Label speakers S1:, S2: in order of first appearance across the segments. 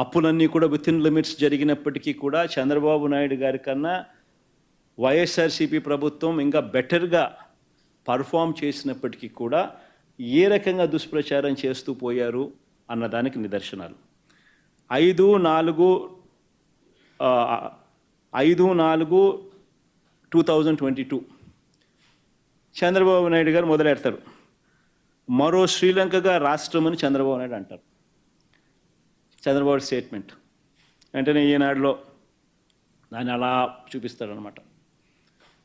S1: అప్పులన్నీ కూడా with in limits జరిగినప్పటికీ కూడా చంద్రబాబు నాయుడు గారి కన్నా వైఎస్ఆర్సీపీ ప్రభుత్వం ఇంకా బెటర్గా పర్ఫామ్ చేసినప్పటికీ కూడా ఏ రకంగా దుష్ప్రచారం చేస్తూ పోయారు అన్నదానికి నిదర్శనాలు. 5/4/2022 చంద్రబాబు నాయుడు గారు మొదలెడతారు. మరో శ్రీలంకగా రాష్ట్రం అని చంద్రబాబు నాయుడు అంటారు. చంద్రబాబు స్టేట్మెంట్ వెంటనే ఈనాడులో దాన్ని అలా చూపిస్తాడనమాట,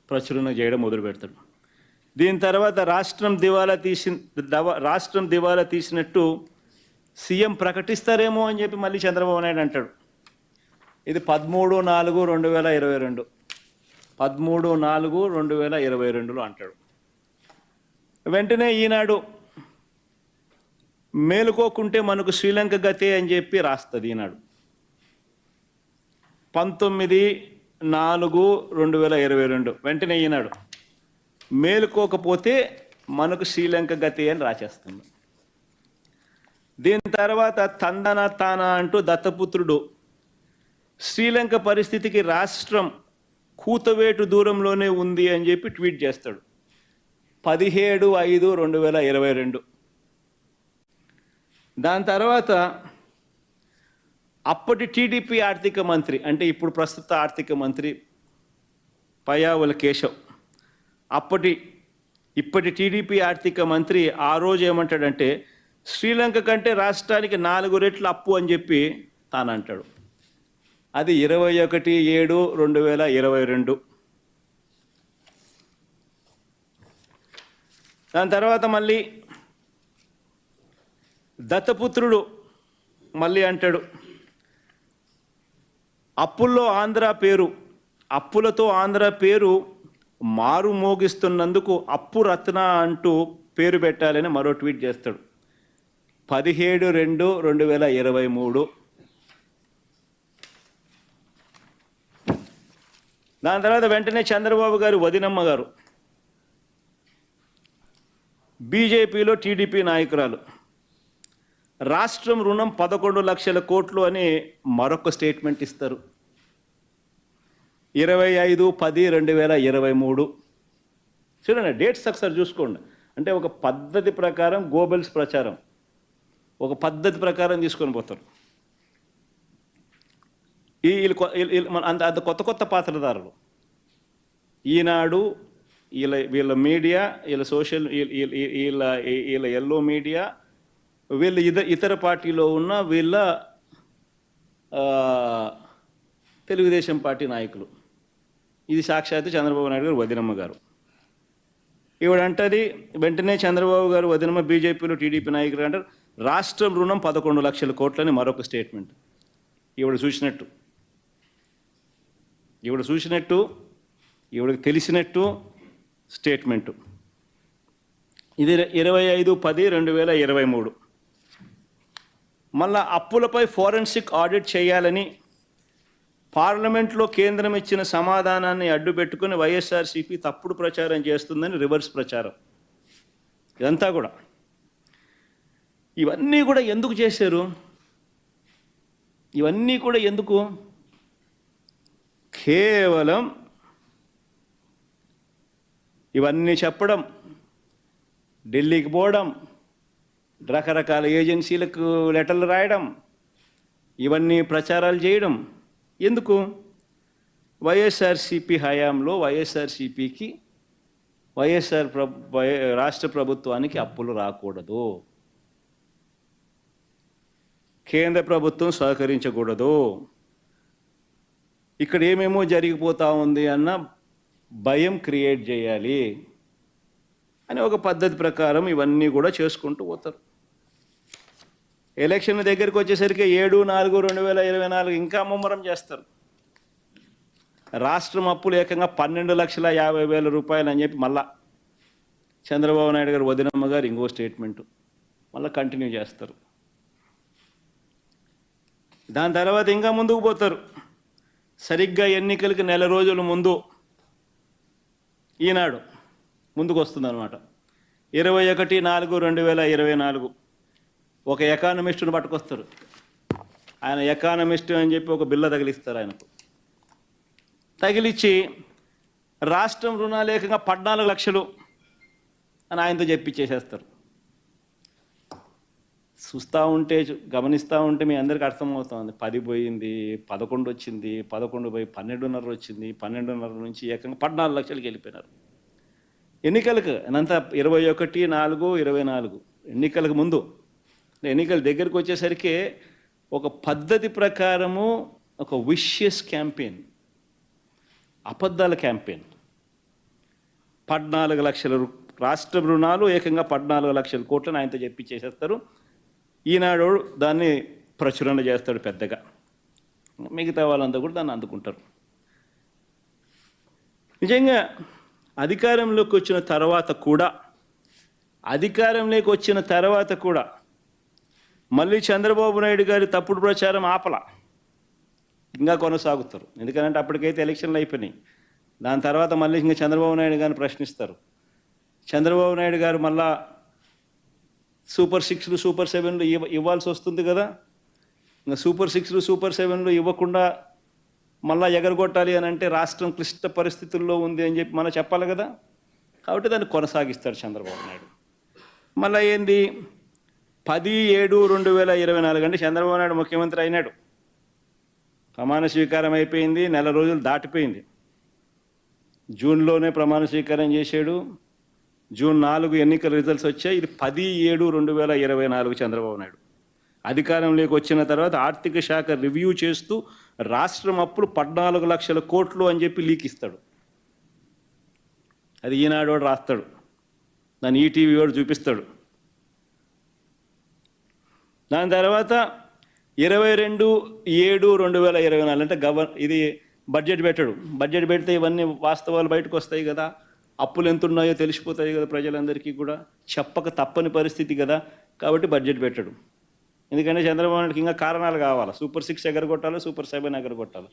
S1: ప్రచురణ చేయడం మొదలు పెడతాడు. దీని తర్వాత రాష్ట్రం దివాలా తీసినట్టు సీఎం ప్రకటిస్తారేమో అని చెప్పి మళ్ళీ చంద్రబాబు నాయుడు అంటాడు. ఇది 13/4/2022 13/4/2022లో అంటాడు. వెంటనే ఈనాడు మేలుకోకుంటే మనకు శ్రీలంక గతే అని చెప్పి రాస్తుంది. ఈనాడు 19/4/2022 వెంటనే ఈనాడు మేలుకోకపోతే మనకు శ్రీలంక గతి అని రాసేస్తుంది. దీని తర్వాత తందన తాన అంటూ దత్తపుత్రుడు శ్రీలంక పరిస్థితికి రాష్ట్రం కూతవేటు దూరంలోనే ఉంది అని చెప్పి ట్వీట్ చేస్తాడు 17/5/2022. దాని తర్వాత అప్పటి టీడీపీ ఆర్థిక మంత్రి, అంటే ఇప్పుడు ప్రస్తుత ఆర్థిక మంత్రి పయ్యావుల కేశవ్, ఇప్పటి టీడీపీ ఆర్థిక మంత్రి ఆ రోజు ఏమంటాడంటే శ్రీలంక కంటే రాష్ట్రానికి 4 రెట్లు అప్పు అని చెప్పి తాను అంటాడు. అది 21/7/2022. దాని తర్వాత మళ్ళీ దత్తపుత్రుడు మళ్ళీ అంటాడు అప్పులతో ఆంధ్ర పేరు మారు మోగిస్తున్నందుకు అప్పు రత్న అంటూ పేరు పెట్టాలని మరో ట్వీట్ చేస్తాడు 17/2/2023. దాని తర్వాత వెంటనే చంద్రబాబు గారు వదినమ్మ గారు బీజేపీలో టీడీపీ నాయకురాలు రాష్ట్రం రుణం 11 లక్షల కోట్లు అని మరొక స్టేట్మెంట్ ఇస్తారు 25/10/2023. చూడండి, డేట్స్ ఒకసారి చూసుకోండి. అంటే ఒక పద్ధతి ప్రకారం గోబెల్స్ ప్రచారం, ఒక పద్ధతి ప్రకారం తీసుకొని పోతారు. అంత కొత్త పాత్రధారులు ఈనాడు, వీళ్ళ మీడియా, వీళ్ళ సోషల్, వీళ్ళ ఎల్లో మీడియా, వీళ్ళ ఇతర పార్టీలో ఉన్న వీళ్ళ తెలుగుదేశం పార్టీ నాయకులు. ఇది సాక్షాత్తు చంద్రబాబు నాయుడు గారు వదినమ్మ గారు. ఇవిడంటది వెంటనే చంద్రబాబు గారు వదినమ్మ బీజేపీలో టీడీపీ నాయకులు అంటారు రాష్ట్రం రుణం 11 లక్షల కోట్లని మరొక స్టేట్మెంట్. ఈవిడ చూసినట్టు ఈవిడకి తెలిసినట్టు స్టేట్మెంటు. ఇది 25/10/2023. మళ్ళా అప్పులపై ఫోరెన్సిక్ ఆడిట్ చేయాలని పార్లమెంట్లో కేంద్రం ఇచ్చిన సమాధానాన్ని అడ్డుపెట్టుకుని వైఎస్ఆర్సీపీ తప్పుడు ప్రచారం చేస్తుందని రివర్స్ ప్రచారం. ఇదంతా కూడా, ఇవన్నీ కూడా ఎందుకు చేశారు? ఇవన్నీ కూడా ఎందుకు? కేవలం ఇవన్నీ చెప్పడం, ఢిల్లీకి పోవడం, రకరకాల ఏజెన్సీలకు లెటర్లు రాయడం, ఇవన్నీ ప్రచారాలు చేయడం ఎందుకు? వైఎస్ఆర్సీపీ హయాంలో వైఎస్ఆర్సీపీకి రాష్ట్ర ప్రభుత్వానికి అప్పులు రాకూడదు, కేంద్ర ప్రభుత్వం సహకరించకూడదు, ఇక్కడ ఏమేమో జరిగిపోతూ ఉంది అన్న భయం క్రియేట్ చేయాలి అని ఒక పద్ధతి ప్రకారం ఇవన్నీ కూడా చేసుకుంటూ పోతారు. ఎలక్షన్ దగ్గరికి వచ్చేసరికి 7/4/2024 ఇంకా ముమ్మరం చేస్తారు. రాష్ట్రం అప్పులు ఏకంగా 12,50,000 రూపాయలు అని చెప్పి మళ్ళా చంద్రబాబు నాయుడు గారు వదినమ్మ గారు ఇంకో స్టేట్మెంటు మళ్ళీ కంటిన్యూ చేస్తారు. దాని తర్వాత ఇంకా ముందుకు పోతారు. సరిగ్గా ఎన్నికలకి నెల రోజుల ముందు ఈనాడు ముందుకు వస్తుంది అనమాట. 21/4/2024 ఒక ఎకానమిస్టును పట్టుకొస్తారు. ఆయన ఎకానమిస్ట్ అని చెప్పి ఒక బిల్ల తగిలిస్తారు ఆయనకు. తగిలిచ్చి రాష్ట్రం రుణాలు ఏకంగా 14 లక్షలు అని ఆయనతో చెప్పించేసేస్తారు. చూస్తూ ఉంటే గమనిస్తూ ఉంటే మీ అందరికీ అర్థమవుతుంది. 10 పోయింది, 11 వచ్చింది, 11 పోయి 12.5 వచ్చింది, 12.5 నుంచి ఏకంగా 14 లక్షలకి వెళ్ళిపోయినారు. ఎన్నికలకు అంతా 21/4/24 ఎన్నికలకు ముందు, ఎన్నికల దగ్గరికి వచ్చేసరికి ఒక పద్ధతి ప్రకారము ఒక విషియస్ క్యాంపెయిన్, అబద్ధాల క్యాంపెయిన్. 14 లక్షల రాష్ట్ర రుణాలు ఏకంగా 14 లక్షల కోట్లను ఆయనతో చెప్పించేసేస్తారు. ఈనాడు దాన్ని ప్రచురణ చేస్తాడు పెద్దగా, మిగతా వాళ్ళంతా కూడా దాన్ని అందుకుంటారు. నిజంగా అధికారంలోకి వచ్చిన తర్వాత కూడా మళ్ళీ చంద్రబాబు నాయుడు గారి తప్పుడు ప్రచారం ఆపల, ఇంకా కొనసాగుతారు. ఎందుకంటే అప్పటికైతే ఎలక్షన్లు అయిపోయినాయి. దాని తర్వాత మళ్ళీ ఇంకా చంద్రబాబు నాయుడు గారిని ప్రశ్నిస్తారు. చంద్రబాబు నాయుడు గారు మళ్ళా సూపర్ 6లు సూపర్ 7లు ఇవ్వాల్సి వస్తుంది కదా. ఇంకా సూపర్ 6లు సూపర్ 7లు ఇవ్వకుండా మళ్ళీ ఎగరగొట్టాలి అని అంటే రాష్ట్రం క్లిష్ట పరిస్థితుల్లో ఉంది అని చెప్పి మనం చెప్పాలి కదా. కాబట్టి దాన్ని కొనసాగిస్తాడు చంద్రబాబు నాయుడు. మళ్ళీ ఏంది 10/7/2024 అంటే చంద్రబాబు నాయుడు ముఖ్యమంత్రి అయినాడు, ప్రమాణ స్వీకారం అయిపోయింది, నెల రోజులు దాటిపోయింది. జూన్లోనే ప్రమాణ స్వీకారం చేశాడు. జూన్ 4 ఎన్నికల రిజల్ట్స్ వచ్చాయి. ఇది 10/7/2024 చంద్రబాబు నాయుడు అధికారంలోకి వచ్చిన తర్వాత ఆర్థిక శాఖ రివ్యూ చేస్తూ రాష్ట్రం అప్పులు 14 లక్షల కోట్లు అని చెప్పి లీక్ ఇస్తాడు. అది ఈనాడు వాడు రాస్తాడు, దాన్ని ఈటీవీ వాడు చూపిస్తాడు. దాని తర్వాత 22/7/2024 అంటే ఇది బడ్జెట్ పెట్టాడు. బడ్జెట్ పెడితే ఇవన్నీ వాస్తవాలు బయటకు వస్తాయి కదా, అప్పులు ఎంత ఉన్నాయో తెలిసిపోతాయి కదా ప్రజలందరికీ కూడా, చెప్పక తప్పని పరిస్థితి కదా. కాబట్టి బడ్జెట్ పెట్టాడు. ఎందుకంటే చంద్రబాబు నాయుడుకి ఇంకా కారణాలు కావాలి. సూపర్ 6 ఎగరగొట్టాలి, సూపర్ 7 ఎగరగొట్టాలి.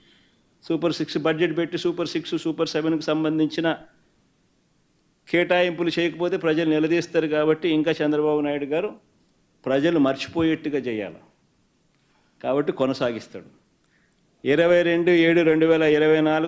S1: సూపర్ 6 బడ్జెట్ పెట్టి సూపర్ 6 సూపర్ 7కి సంబంధించిన కేటాయింపులు చేయకపోతే ప్రజలు నిలదీస్తారు. కాబట్టి ఇంకా చంద్రబాబు నాయుడు గారు ప్రజలు మర్చిపోయేట్టుగా చేయాలి. కాబట్టి కొనసాగిస్తాడు. 22/7/2024